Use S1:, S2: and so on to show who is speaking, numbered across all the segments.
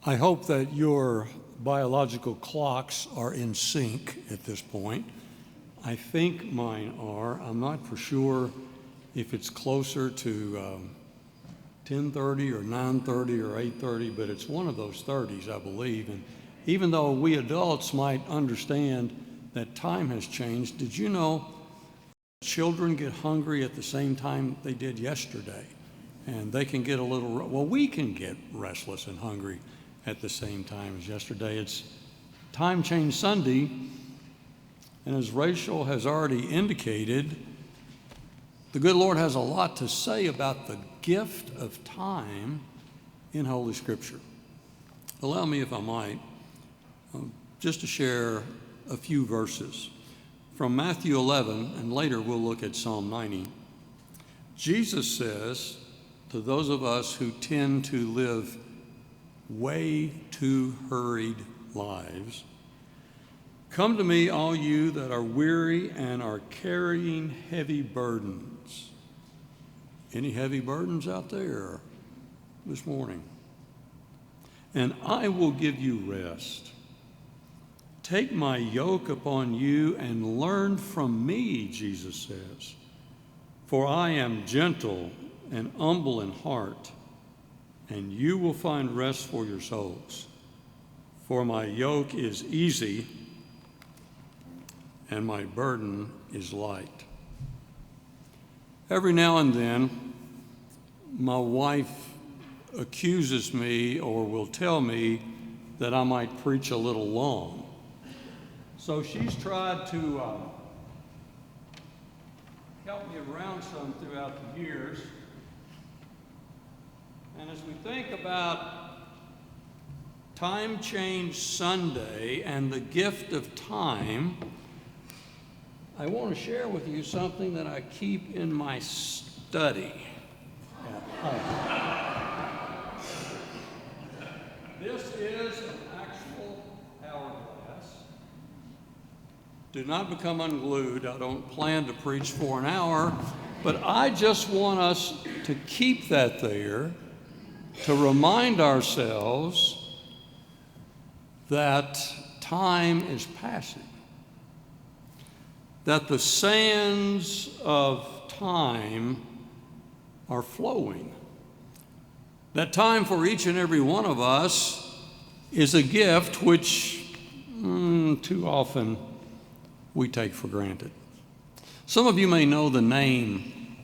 S1: I hope that your biological clocks are in sync at this point. I think mine are. I'm not for sure if it's closer to 10:30 or 9:30 or 8:30, but it's one of those 30s, I believe. And even though we adults might understand that time has changed, did you know children get hungry at the same time they did yesterday? And they can get a little, well, we can get restless and hungry at the same time as yesterday. It's Time Change Sunday, and as Rachel has already indicated, the good Lord has a lot to say about the gift of time in Holy Scripture. Allow me, if I might, just to share a few verses from Matthew 11, and later we'll look at Psalm 90. Jesus says to those of us who tend to live way too hurried lives, "Come to me, all you that are weary and are carrying heavy burdens." Any heavy burdens out there this morning? "And I will give you rest. Take my yoke upon you and learn from me," Jesus says, "for I am gentle and humble in heart, and you will find rest for your souls. For my yoke is easy and my burden is light." Every now and then, my wife accuses me or will tell me that I might preach a little long. So she's tried to help me around some throughout the years. And as we think about Time Change Sunday and the gift of time, I want to share with you something that I keep in my study at home. This is an actual hourglass. Do not become unglued. I don't plan to preach for an hour, but I just want us to keep that there, to remind ourselves that time is passing, that the sands of time are flowing, that time for each and every one of us is a gift which too often we take for granted. Some of you may know the name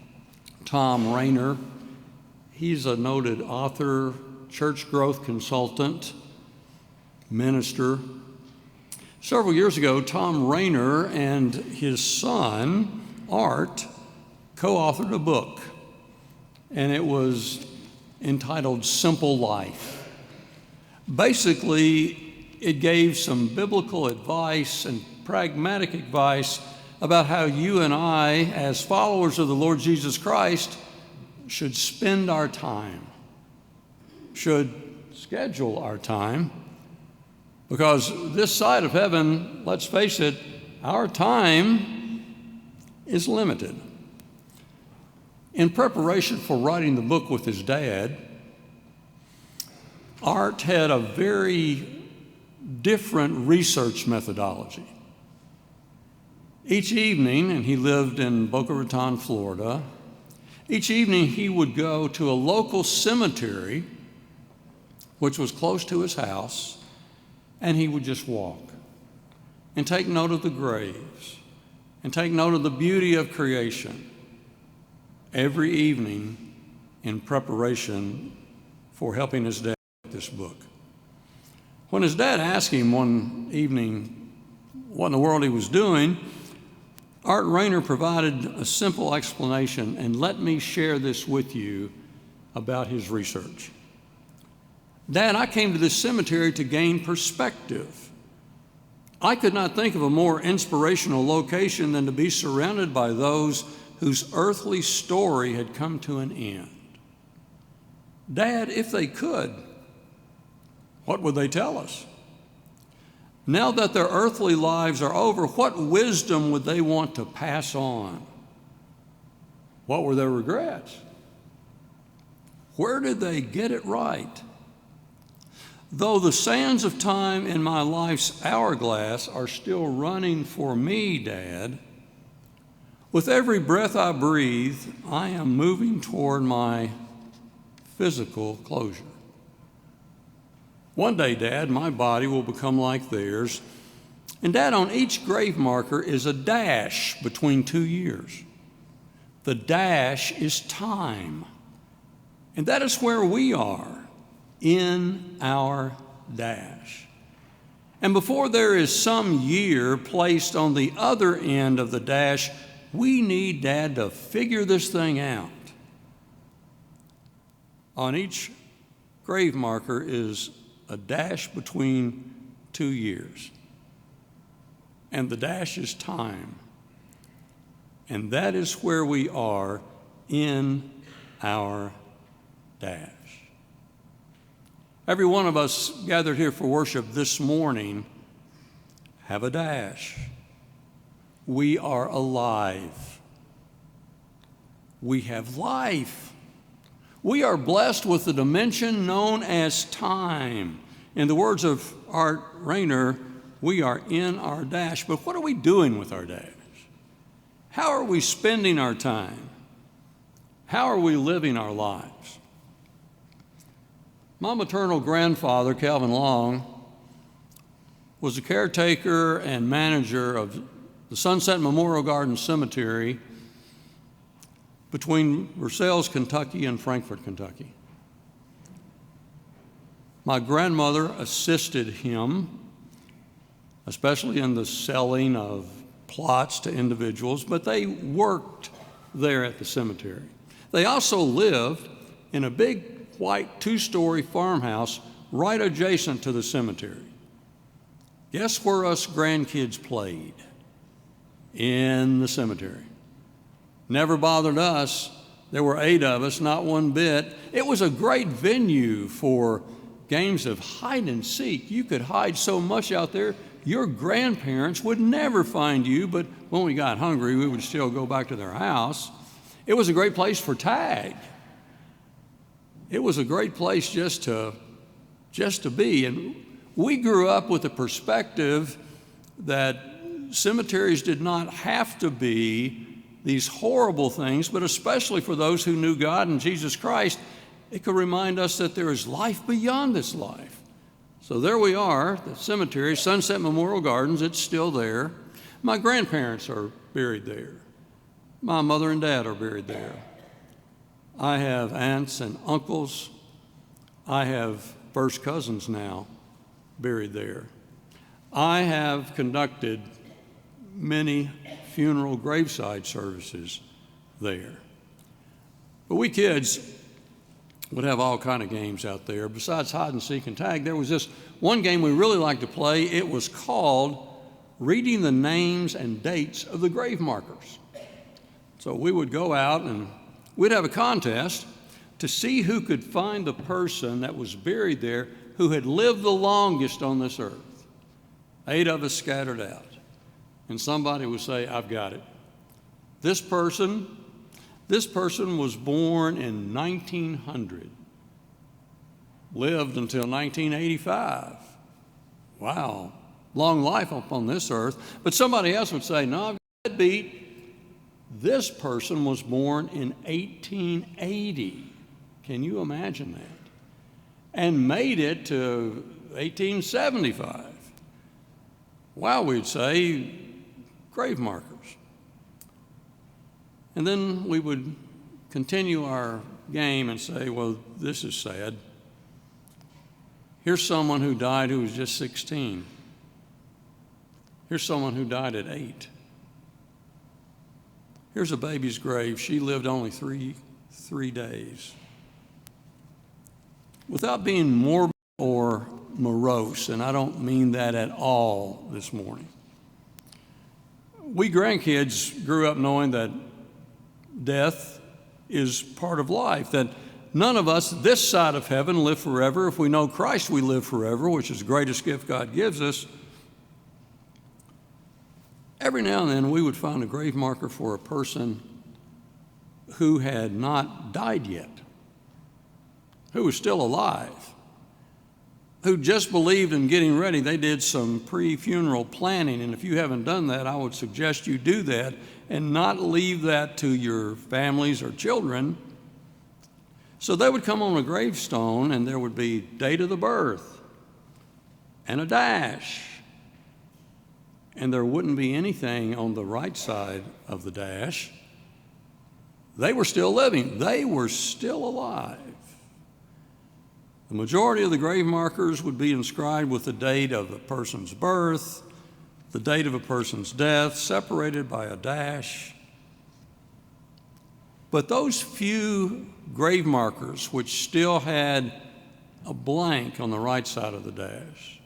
S1: Thom Rainer. He's a noted author, church growth consultant, minister. Several years ago, Thom Rainer and his son, Art, co-authored a book, and it was entitled Simple Life. Basically, it gave some biblical advice and pragmatic advice about how you and I, as followers of the Lord Jesus Christ, should spend our time, should schedule our time, because this side of heaven, let's face it, our time is limited. In preparation for writing the book with his dad, Art had a very different research methodology. Each evening, and he lived in Boca Raton, Florida, each evening he would go to a local cemetery, which was close to his house, and he would just walk and take note of the graves and take note of the beauty of creation every evening in preparation for helping his dad write this book. When his dad asked him one evening what in the world he was doing, Art Rainer provided a simple explanation, and let me share this with you about his research. "Dad, I came to this cemetery to gain perspective. I could not think of a more inspirational location than to be surrounded by those whose earthly story had come to an end. Dad, if they could, what would they tell us? Now that their earthly lives are over, what wisdom would they want to pass on? What were their regrets? Where did they get it right? Though the sands of time in my life's hourglass are still running for me, Dad, with every breath I breathe, I am moving toward my physical closure. One day, Dad, my body will become like theirs. And Dad, on each grave marker is a dash between 2 years. The dash is time. And that is where we are, in our dash. And before there is some year placed on the other end of the dash, we need Dad to figure this thing out. On each grave marker is a dash between 2 years. And the dash is time. And that is where we are in our dash. Every one of us gathered here for worship this morning have a dash. We are alive. We have life. We are blessed with the dimension known as time. In the words of Art Rayner, we are in our dash. But what are we doing with our dash? How are we spending our time? How are we living our lives? My maternal grandfather, Calvin Long, was a caretaker and manager of the Sunset Memorial Garden Cemetery between Versailles, Kentucky and Frankfort, Kentucky. My grandmother assisted him, especially in the selling of plots to individuals, but they worked there at the cemetery. They also lived in a big white 2-story farmhouse right adjacent to the cemetery. Guess where us grandkids played? In the cemetery. Never bothered us. There were 8 of us, not one bit. It was a great venue for games of hide and seek. You could hide so much out there, your grandparents would never find you, but when we got hungry, we would still go back to their house. It was a great place for tag. It was a great place just to be. And we grew up with the perspective that cemeteries did not have to be these horrible things, but especially for those who knew God and Jesus Christ, it could remind us that there is life beyond this life. So there we are, the cemetery, Sunset Memorial Gardens, it's still there. My grandparents are buried there. My mother and dad are buried there. I have aunts and uncles. I have first cousins now buried there. I have conducted many funeral graveside services there. But we kids would have all kind of games out there. Besides hide and seek and tag, there was this one game we really liked to play. It was called reading the names and dates of the grave markers. So we would go out and we'd have a contest to see who could find the person that was buried there who had lived the longest on this earth. 8 of us scattered out. And somebody would say, I've got it. This person was born in 1900, lived until 1985. Wow, long life upon this earth. But somebody else would say, no, I've got that beat. This person was born in 1880. Can you imagine that? And made it to 1875. Wow, we'd say grave markers. And then we would continue our game and say, well, this is sad. Here's someone who died who was just 16. Here's someone who died at 8. Here's a baby's grave. She lived only three days. Without being morbid or morose, and I don't mean that at all this morning, we grandkids grew up knowing that death is part of life, that none of us this side of heaven live forever. If we know Christ, we live forever, which is the greatest gift God gives us. Every now and then we would find a grave marker for a person who had not died yet, who was still alive. who just believed in getting ready. They did some pre-funeral planning, and if you haven't done that, I would suggest you do that and not leave that to your families or children. So they would come on a gravestone, and there would be date of the birth and a dash, and there wouldn't be anything on the right side of the dash. They were still living. They were still alive. The majority of the grave markers would be inscribed with the date of a person's birth, the date of a person's death, separated by a dash. But those few grave markers which still had a blank on the right side of the dash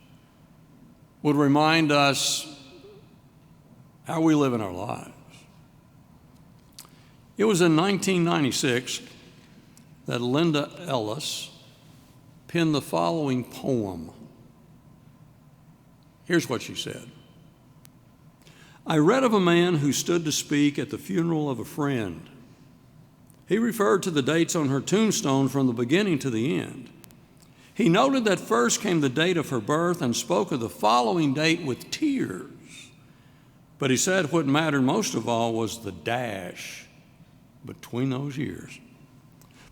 S1: would remind us how we live in our lives. It was in 1996 that Linda Ellis penned the following poem. Here's what she said. I read of a man who stood to speak at the funeral of a friend. He referred to the dates on her tombstone from the beginning to the end. He noted that first came the date of her birth and spoke of the following date with tears. But he said what mattered most of all was the dash between those years.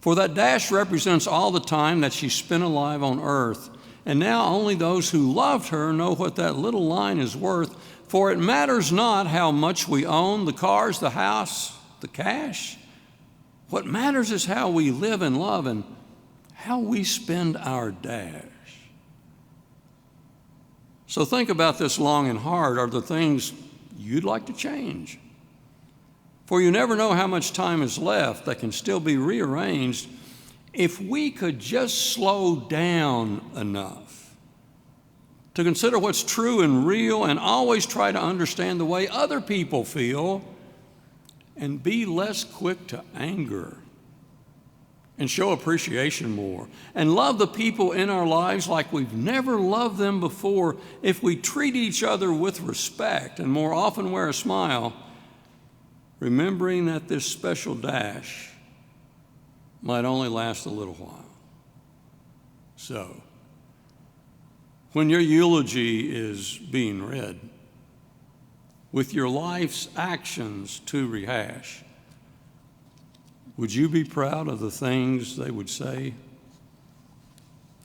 S1: For that dash represents all the time that she spent alive on earth, and now only those who loved her know what that little line is worth, for it matters not how much we own, the cars, the house, the cash. What matters is how we live and love and how we spend our dash. So think about this long and hard. Are there things you'd like to change? For you never know how much time is left that can still be rearranged. If we could just slow down enough to consider what's true and real and always try to understand the way other people feel and be less quick to anger and show appreciation more and love the people in our lives like we've never loved them before, if we treat each other with respect and more often wear a smile, remembering that this special dash might only last a little while. So, when your eulogy is being read, with your life's actions to rehash, would you be proud of the things they would say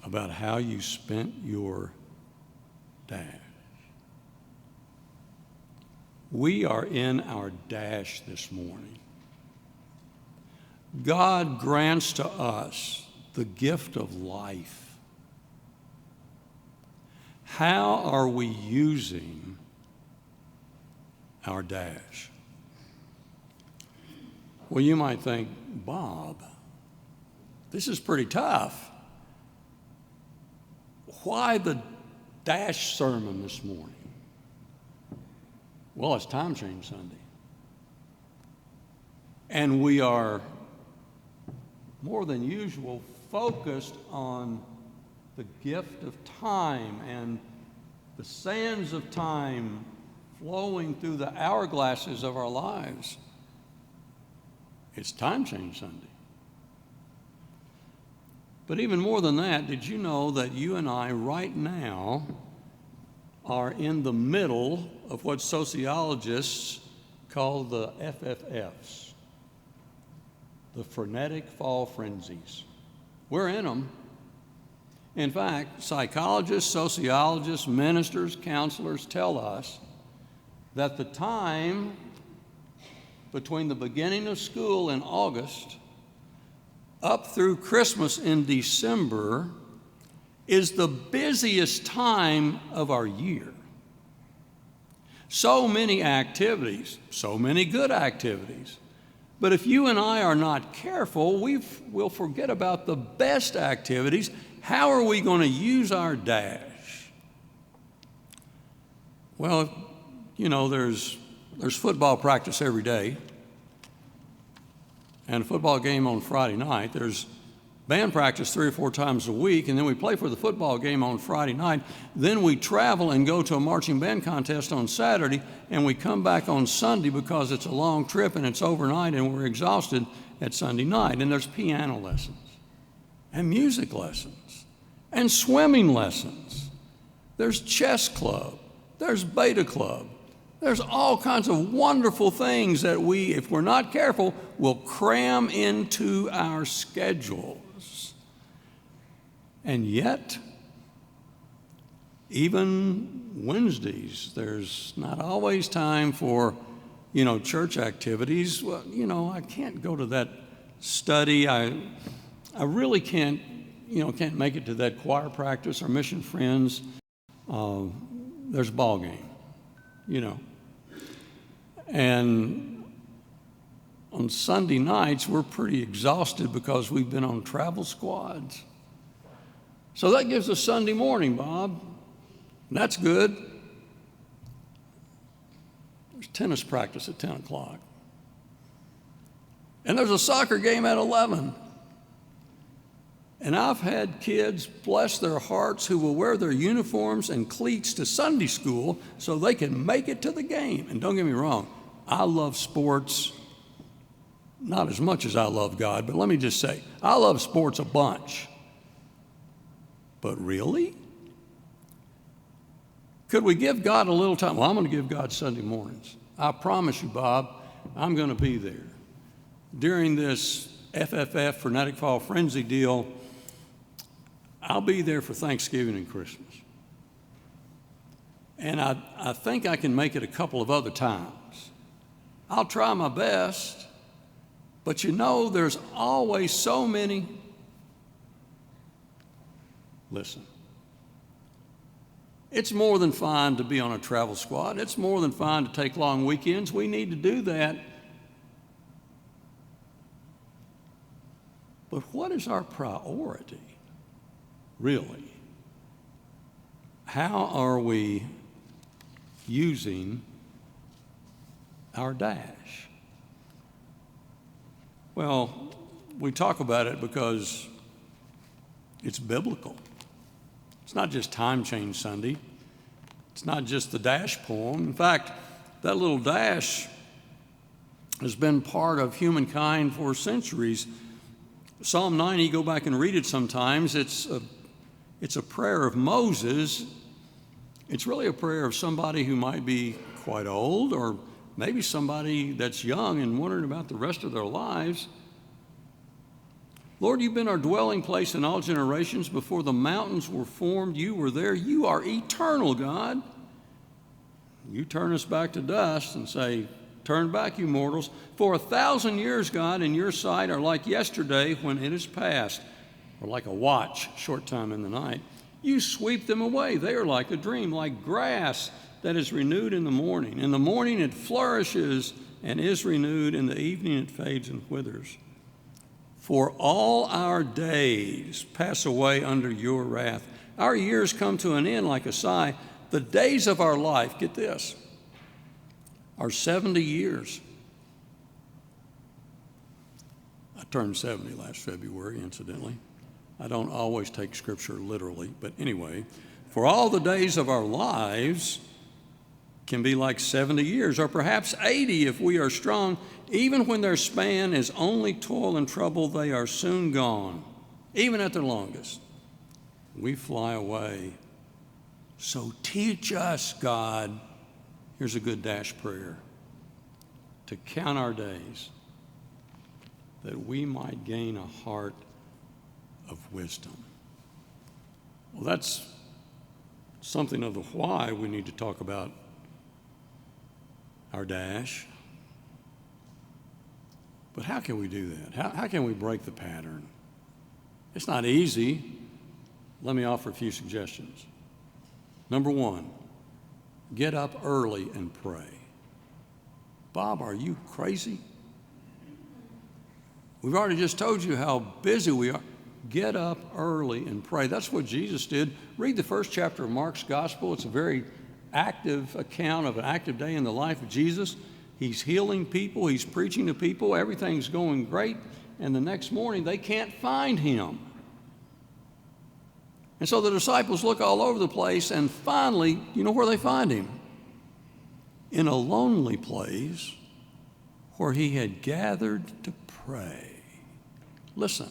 S1: about how you spent your dash? We are in our dash this morning. God grants to us the gift of life. How are we using our dash? Well, you might think, Bob, this is pretty tough. Why the dash sermon this morning? Well, it's Time Change Sunday. And we are more than usual focused on the gift of time and the sands of time flowing through the hourglasses of our lives. It's Time Change Sunday. But even more than that, did you know that you and I right now are in the middle of what sociologists call the FFFs, the frenetic fall frenzies? We're in them. In fact, psychologists, sociologists, ministers, counselors tell us that the time between the beginning of school in August up through Christmas in December is the busiest time of our year. So many activities, so many good activities. But if you and I are not careful, we'll forget about the best activities. How are we going to use our dash? Well, you know, there's football practice every day and a football game on Friday night. There's band practice 3 or 4 times a week, and then we play for the football game on Friday night. Then we travel and go to a marching band contest on Saturday, and we come back on Sunday because it's a long trip and it's overnight and we're exhausted at Sunday night. And there's piano lessons and music lessons and swimming lessons. There's chess club. There's beta club. There's all kinds of wonderful things that we, if we're not careful, will cram into our schedules. And yet, even Wednesdays, there's not always time for, church activities. Well, I can't go to that study. I really can't make it to that choir practice or mission friends. There's a ball game, And on Sunday nights, we're pretty exhausted because we've been on travel squads. So that gives us Sunday morning, Bob. And that's good. There's tennis practice at 10 o'clock. And there's a soccer game at 11. And I've had kids, bless their hearts, who will wear their uniforms and cleats to Sunday school so they can make it to the game. And don't get me wrong, I love sports, not as much as I love God, but let me just say, I love sports a bunch. But really? Could we give God a little time? Well, I'm going to give God Sunday mornings. I promise you, Bob, I'm going to be there. During this FFF, Frenetic Fall Frenzy deal, I'll be there for Thanksgiving and Christmas. And I think I can make it a couple of other times. I'll try my best, but there's always so many. Listen, it's more than fine to be on a travel squad. It's more than fine to take long weekends. We need to do that. But what is our priority, really? How are we using our dash? Well, we talk about it because it's biblical. It's not just Time Change Sunday. It's not just the dash poem. In fact, that little dash has been part of humankind for centuries. Psalm 90, go back and read it sometimes. It's a prayer of Moses. It's really a prayer of somebody who might be quite old, or maybe somebody that's young and wondering about the rest of their lives. Lord, you've been our dwelling place in all generations. Before the mountains were formed, you were there. You are eternal, God. You turn us back to dust and say, turn back, you mortals. For 1,000 years, God, in your sight are like yesterday when it is past, or like a watch, short time in the night. You sweep them away. They are like a dream, like grass that is renewed in the morning. In the morning it flourishes and is renewed. In the evening it fades and withers. For all our days pass away under your wrath. Our years come to an end like a sigh. The days of our life, get this, are 70 years. I turned 70 last February, incidentally. I don't always take Scripture literally, but anyway, for all the days of our lives can be like 70 years, or perhaps 80 if we are strong. Even when their span is only toil and trouble, they are soon gone, even at their longest. We fly away. So teach us, God, here's a good dash prayer, to count our days, that we might gain a heart of wisdom. Well, that's something of the why we need to talk about our dash. But how can we do that? How can we break the pattern? It's not easy. Let me offer a few suggestions. Number one, get up early and pray. Bob, are you crazy? We've already just told you how busy we are. Get up early and pray. That's what Jesus did. Read the first chapter of Mark's gospel. It's a very active account of an active day in the life of Jesus. He's healing people. He's preaching to people. Everything's going great. And the next morning, they can't find him. And so the disciples look all over the place, and finally, you know where they find him? In a lonely place where he had gathered to pray. Listen,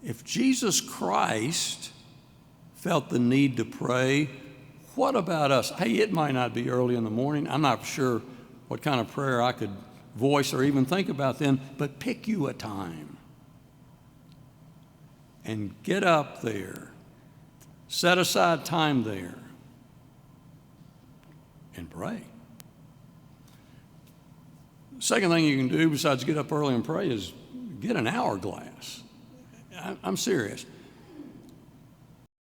S1: if Jesus Christ felt the need to pray. What about us? Hey, it might not be early in the morning. I'm not sure what kind of prayer I could voice or even think about then, but pick you a time and get up there. Set aside time there and pray. Second thing you can do besides get up early and pray is get an hourglass. I'm serious.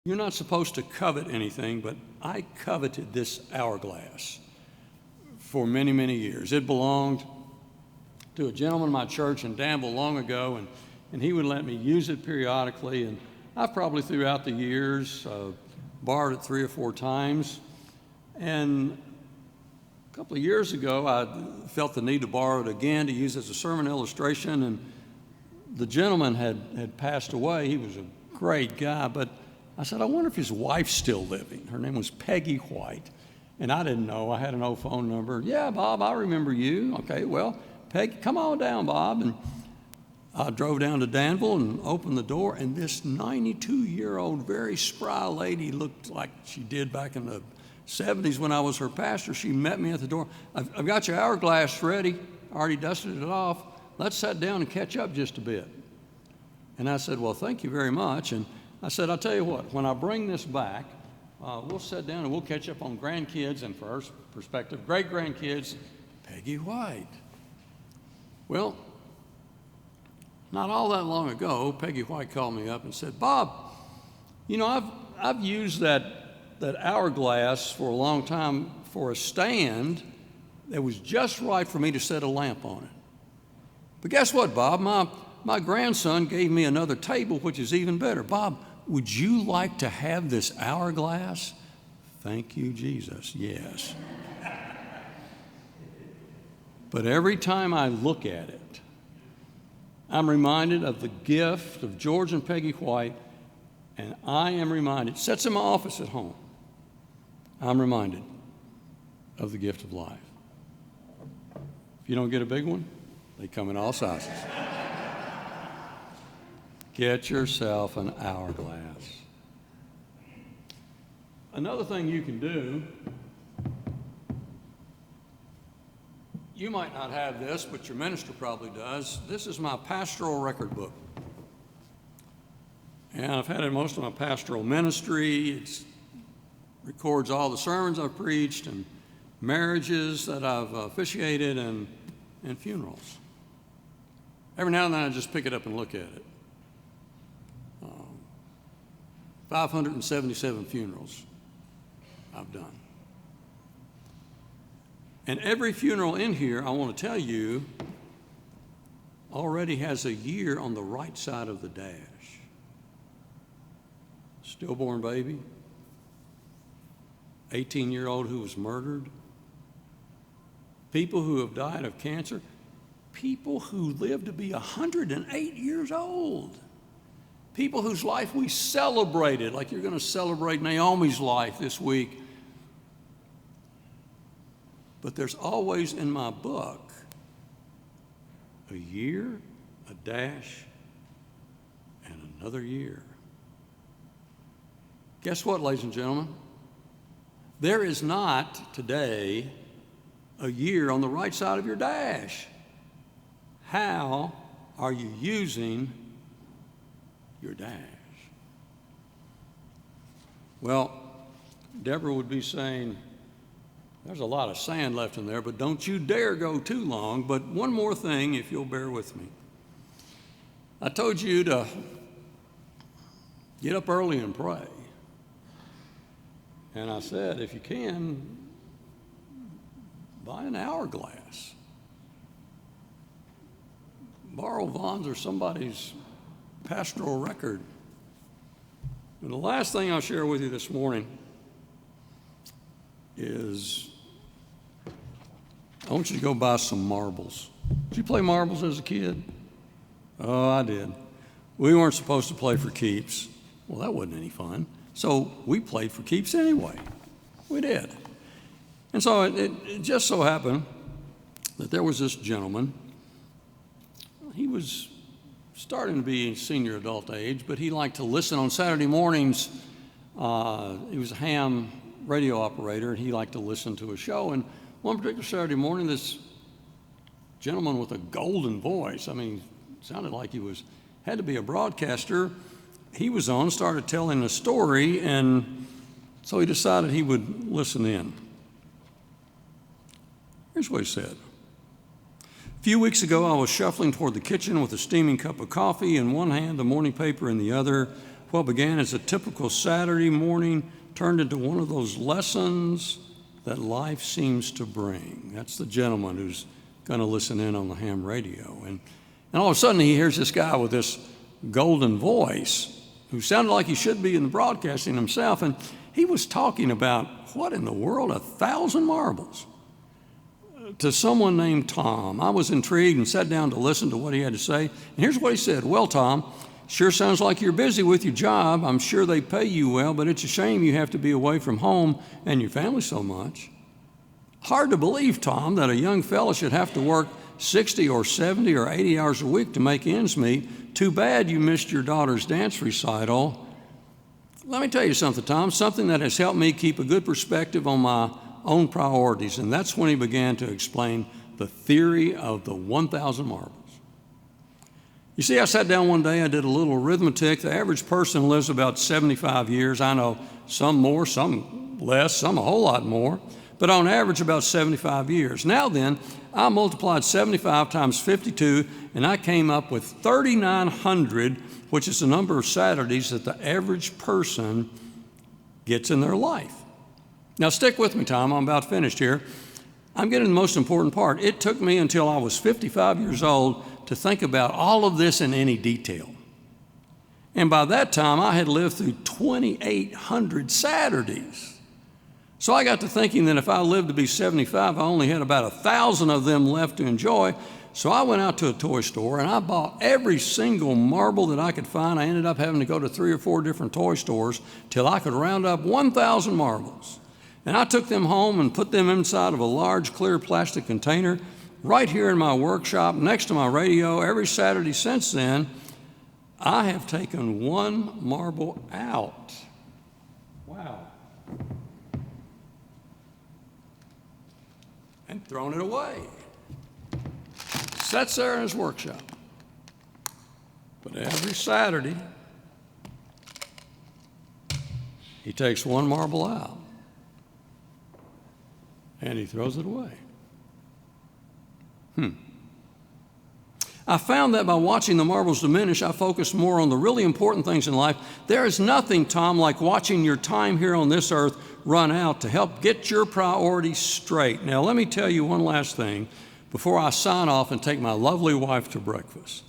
S1: You're not supposed to covet anything, but I coveted this hourglass for many, many years. It belonged to a gentleman in my church in Danville long ago, and he would let me use it periodically. And I've probably throughout the years borrowed it 3 or 4 times. And a couple of years ago, I felt the need to borrow it again to use as a sermon illustration. And the gentleman had passed away. He was a great guy, but I said, I wonder if his wife's still living. Her name was Peggy White. And I didn't know. I had an old phone number. Yeah, Bob, I remember you. Okay, well, Peggy, come on down, Bob. And I drove down to Danville and opened the door, and this 92-year-old, very spry lady, looked like she did back in the 70s when I was her pastor. She met me at the door. I've got your hourglass ready. I already dusted it off. Let's sit down and catch up just a bit. And I said, well, thank you very much. And I said, I'll tell you what, when I bring this back, we'll sit down and we'll catch up on grandkids and, for her perspective, great-grandkids, Peggy White. Well, not all that long ago, Peggy White called me up and said, Bob, you know, I've used that hourglass for a long time for a stand that was just right for me to set a lamp on it. But guess what, Bob? My grandson gave me another table, which is even better. Bob, would you like to have this hourglass? Thank you, Jesus. Yes. But every time I look at it, I'm reminded of the gift of George and Peggy White, and I am reminded, sits in my office at home, I'm reminded of the gift of life. If you don't get a big one, they come in all sizes. Get yourself an hourglass. Another thing you can do, you might not have this, but your minister probably does. This is my pastoral record book. And I've had it most of my pastoral ministry. It records all the sermons I've preached and marriages that I've officiated and funerals. Every now and then I just pick it up and look at it. 577 funerals I've done. And every funeral in here, I want to tell you, already has a year on the right side of the dash. Stillborn baby, 18-year-old who was murdered, people who have died of cancer, people who lived to be 108 years old, people whose life we celebrated, like you're going to celebrate Naomi's life this week. But there's always in my book a year, a dash, and another year. Guess what, ladies and gentlemen? There is not today a year on the right side of your dash. How are you using your dash? Well, Deborah would be saying, there's a lot of sand left in there, but don't you dare go too long. But one more thing, if you'll bear with me. I told you to get up early and pray. And I said, if you can, buy an hourglass. Borrow Vaughn's or somebody's pastoral record. And the last thing I'll share with you this morning is I want you to go buy some marbles. Did you play marbles as a kid? Oh, I did. We weren't supposed to play for keeps. Well, that wasn't any fun. So we played for keeps anyway. We did. And so it just so happened that there was this gentleman. He was starting to be senior adult age, but he liked to listen on Saturday mornings He was a ham radio operator, and he liked to listen to a show. And one particular Saturday morning, this gentleman with a golden voice, I mean, sounded like he had to be a broadcaster, he was on, started telling a story, and so he decided he would listen in. Here's what he said. A few weeks ago, I was shuffling toward the kitchen with a steaming cup of coffee in one hand, the morning paper in the other. What began as a typical Saturday morning turned into one of those lessons that life seems to bring. That's the gentleman who's going to listen in on the ham radio. And all of a sudden, he hears this guy with this golden voice who sounded like he should be in the broadcasting himself, and he was talking about, what in the world, 1,000 marbles? To someone named Tom. I was intrigued and sat down to listen to what he had to say. And here's what he said. Well, Tom, sure sounds like you're busy with your job. I'm sure they pay you well, but it's a shame you have to be away from home and your family so much. Hard to believe, Tom, that a young fella should have to work 60 or 70 or 80 hours a week to make ends meet. Too bad you missed your daughter's dance recital. Let me tell you something, Tom, something that has helped me keep a good perspective on my own priorities. And that's when he began to explain the theory of the 1,000 marbles. You see, I sat down one day, I did a little arithmetic. The average person lives about 75 years. I know some more, some less, some a whole lot more, but on average about 75 years. Now then, I multiplied 75 times 52, and I came up with 3,900, which is the number of Saturdays that the average person gets in their life. Now stick with me, Tom, I'm about finished here. I'm getting the most important part. It took me until I was 55 years old to think about all of this in any detail. And by that time, I had lived through 2,800 Saturdays. So I got to thinking that if I lived to be 75, I only had about 1,000 of them left to enjoy. So I went out to a toy store and I bought every single marble that I could find. I ended up having to go to 3 or 4 different toy stores till I could round up 1,000 marbles. And I took them home and put them inside of a large clear plastic container right here in my workshop next to my radio. Every Saturday since then, I have taken one marble out. Wow. And thrown it away. Sits there in his workshop. But every Saturday, he takes one marble out. And he throws it away. I found that by watching the marbles diminish, I focused more on the really important things in life. There is nothing, Tom, like watching your time here on this earth run out to help get your priorities straight. Now, let me tell you one last thing before I sign off and take my lovely wife to breakfast.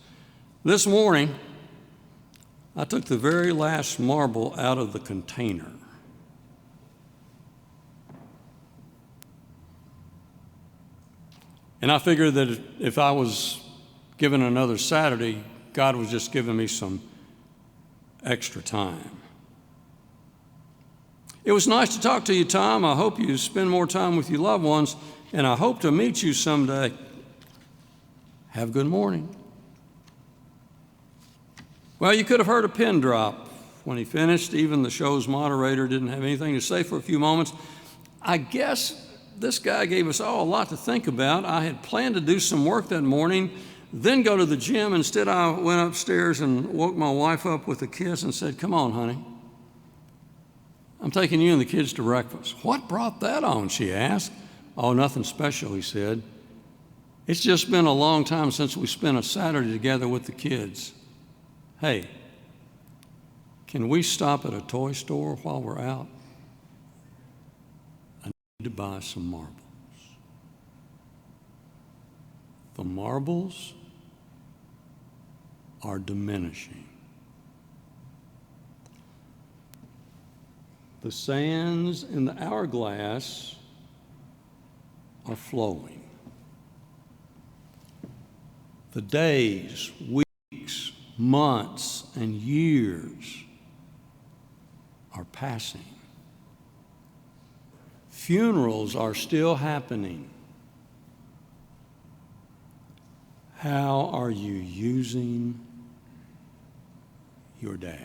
S1: This morning, I took the very last marble out of the container. And I figured that if I was given another Saturday, God was just giving me some extra time. It was nice to talk to you, Tom. I hope you spend more time with your loved ones, and I hope to meet you someday. Have a good morning. Well, you could have heard a pin drop when he finished. Even the show's moderator didn't have anything to say for a few moments. I guess this guy gave us all a lot to think about. I had planned to do some work that morning, then go to the gym. Instead, I went upstairs and woke my wife up with a kiss and said, "Come on, honey. I'm taking you and the kids to breakfast." "What brought that on?" she asked. "Oh, nothing special," he said. "It's just been a long time since we spent a Saturday together with the kids. Hey, can we stop at a toy store while we're out? I need to buy some marbles." The marbles are diminishing. The sands in the hourglass are flowing. The days, weeks, months, and years are passing. Funerals are still happening. How are you using your dash?